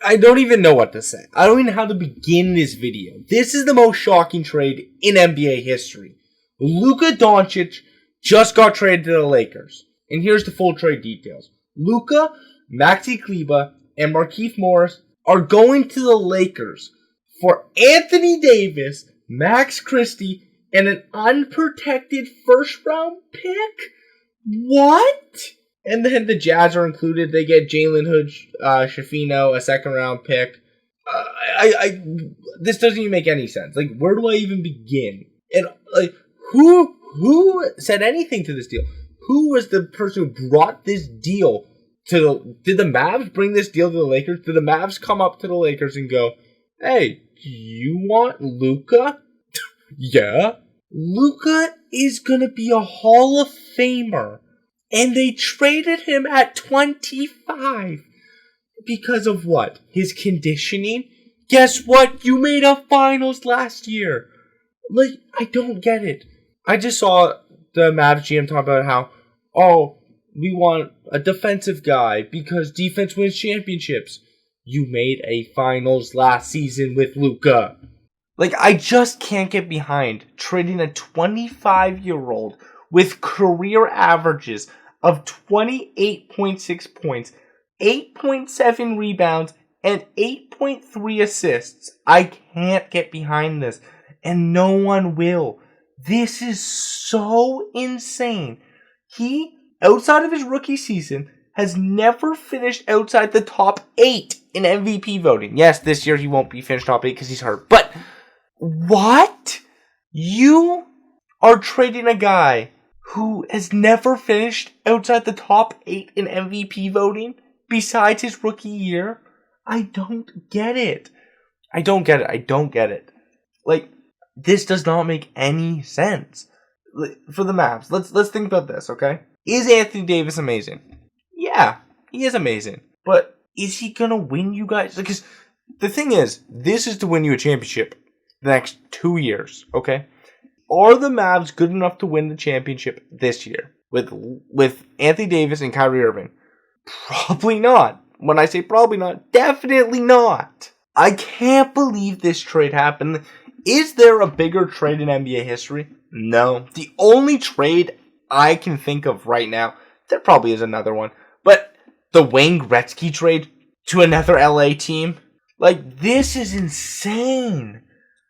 I don't even know what to say. I don't even know how to begin this video. This is the most shocking trade in NBA history. Luka Doncic just got traded to the Lakers. And here's the full trade details. Luka, Maxi Kleber, and Markieff Morris are going to the Lakers for Anthony Davis, Max Christie, and an unprotected first-round pick? What? And then the Jazz are included. They get Jalen Hood, Shafino, a second-round pick. This doesn't even make any sense. Like, where do I even begin? And like, who said anything to this deal? Who was the person who brought this deal to? Did the Mavs bring this deal to the Lakers? Did the Mavs come up to the Lakers and go, "Hey, you want Luka?" Yeah. Luka is gonna be a Hall of Famer. And they traded him at 25. Because of what? His conditioning? Guess what? You made a finals last year. Like, I don't get it. I just saw the Mavs GM talk about how, we want a defensive guy because defense wins championships. You made a finals last season with Luka. Like, I just can't get behind trading a 25-year-old with career averages of 28.6 points, 8.7 rebounds, and 8.3 assists. I can't get behind this, and no one will. This is so insane. He, outside of his rookie season, has never finished outside the top 8 in MVP voting. Yes, this year he won't be finished top 8 because he's hurt, but what? You are trading a guy who has never finished outside the top 8 in MVP voting besides his rookie year? I don't get it. I don't get it. Like, this does not make any sense. For the Mavs, let's think about this, okay? Is Anthony Davis amazing? Yeah, he is amazing. But is he gonna win you guys? Because the thing is, this is to win you a championship the next 2 years, okay? Are the Mavs good enough to win the championship this year with Anthony Davis and Kyrie Irving? Probably not. When I say probably not, definitely not. I can't believe this trade happened. Is there a bigger trade in NBA history? No. The only trade I can think of right now, there probably is another one, but the Wayne Gretzky trade to another LA team? Like, this is insane.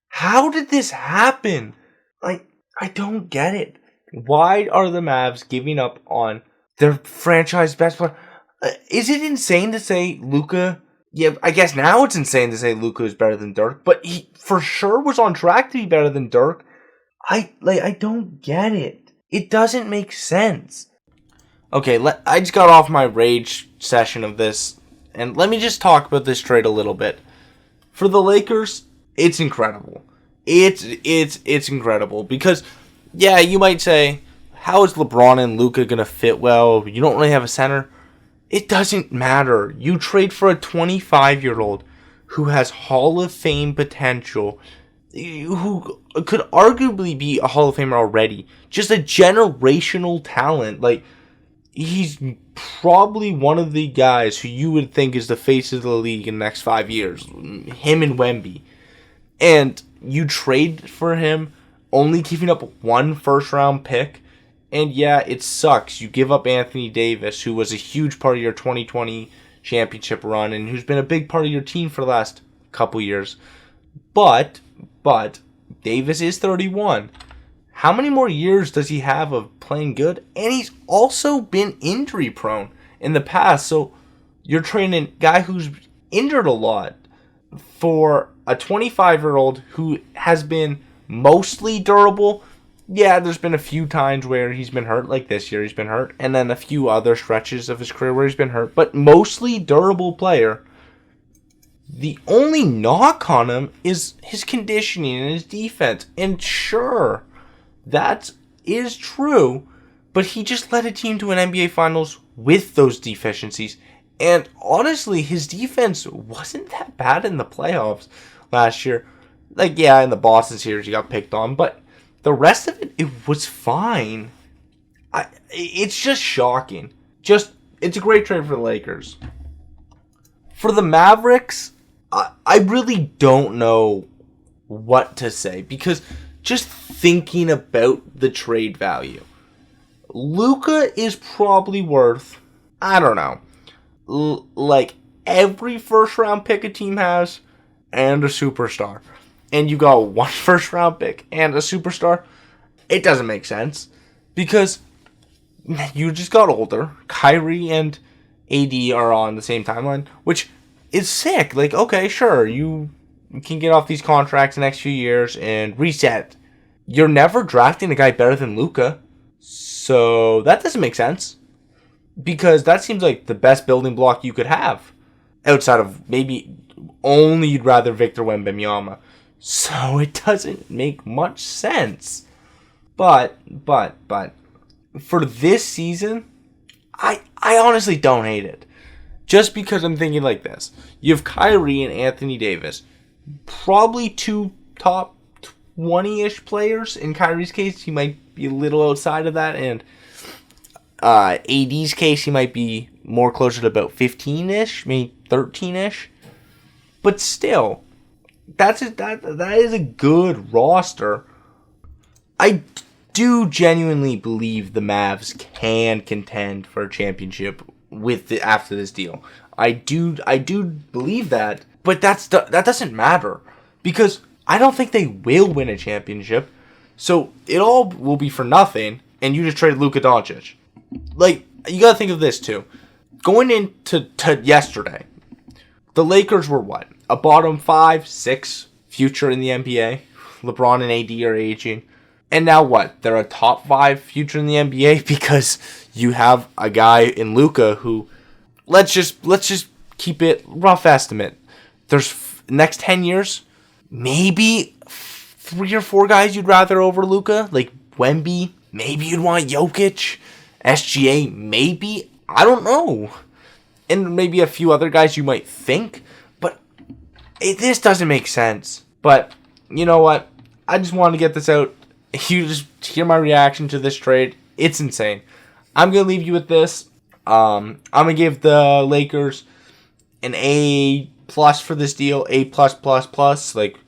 How did this happen? Like, I don't get it. Why are the Mavs giving up on their franchise best player? Is it insane to say Luka? Yeah, I guess now it's insane to say Luka is better than Dirk, but he for sure was on track to be better than Dirk. I don't get it. It doesn't make sense. Okay, I just got off my rage session of this, and let me just talk about this trade a little bit. For the Lakers, it's incredible. It's incredible because, yeah, you might say, how is LeBron and Luka gonna fit well? You don't really have a center. It doesn't matter. You trade for a 25-year-old who has Hall of Fame potential, who could arguably be a Hall of Famer already. Just a generational talent. Like, he's probably one of the guys who you would think is the face of the league in the next 5 years. Him and Wemby. And you trade for him, only giving up one first-round pick. And yeah, it sucks. You give up Anthony Davis, who was a huge part of your 2020 championship run and who's been a big part of your team for the last couple years. But Davis is 31. How many more years does he have of playing good? And he's also been injury prone in the past. So you're trading a guy who's injured a lot for a 25-year-old who has been mostly durable. Yeah, there's been a few times where he's been hurt, like this year he's been hurt, and then a few other stretches of his career where he's been hurt, but mostly durable player. The only knock on him is his conditioning and his defense, and sure, that is true, but he just led a team to an NBA Finals with those deficiencies, and honestly, his defense wasn't that bad in the playoffs last year. Like, yeah, in the Boston series he got picked on, but the rest of it was fine. It's just shocking. It's a great trade for the Lakers. For the Mavericks, I really don't know what to say, because just thinking about the trade value, Luka is probably worth, I don't know, like every first round pick a team has and a superstar. And you got one first round pick and a superstar. It doesn't make sense, because you just got older. Kyrie and AD are on the same timeline, which is sick. Like, okay, sure, you can get off these contracts the next few years and reset. You're never drafting a guy better than Luka, so that doesn't make sense, because that seems like the best building block you could have, outside of maybe only you'd rather Victor Wembanyama. So it doesn't make much sense. But for this season, I honestly don't hate it. Just because I'm thinking like this. You have Kyrie and Anthony Davis. Probably two top 20-ish players. In Kyrie's case, he might be a little outside of that. And AD's case, he might be more closer to about 15-ish, maybe 13-ish. But still, that is a good roster. I do genuinely believe the Mavs can contend for a championship after this deal. I do believe that, but that doesn't matter, because I don't think they will win a championship. So it all will be for nothing, and you just traded Luka Doncic. Like, you gotta think of this too. Going into yesterday, the Lakers were what? A bottom 5, 6 future in the NBA. LeBron and AD are aging. And now what? They're a top 5 future in the NBA because you have a guy in Luka who, let's just keep it rough estimate. There's next 10 years, maybe 3 or 4 guys you'd rather over Luka, like Wemby. Maybe you'd want Jokic, SGA. Maybe, I don't know, and maybe a few other guys you might think. But this doesn't make sense. But you know what? I just wanted to get this out. You just hear my reaction to this trade. It's insane. I'm going to leave you with this. I'm going to give the Lakers an A+ for this deal. A+++. Like,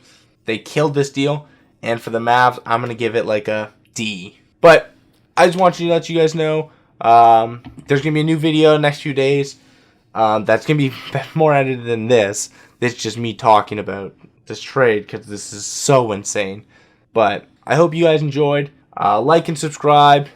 they killed this deal. And for the Mavs, I'm going to give it like a D. But I just want to let you guys know, there's going to be a new video next few days. That's going to be more edited than this. This is just me talking about this trade, because this is so insane. But I hope you guys enjoyed. Like and subscribe.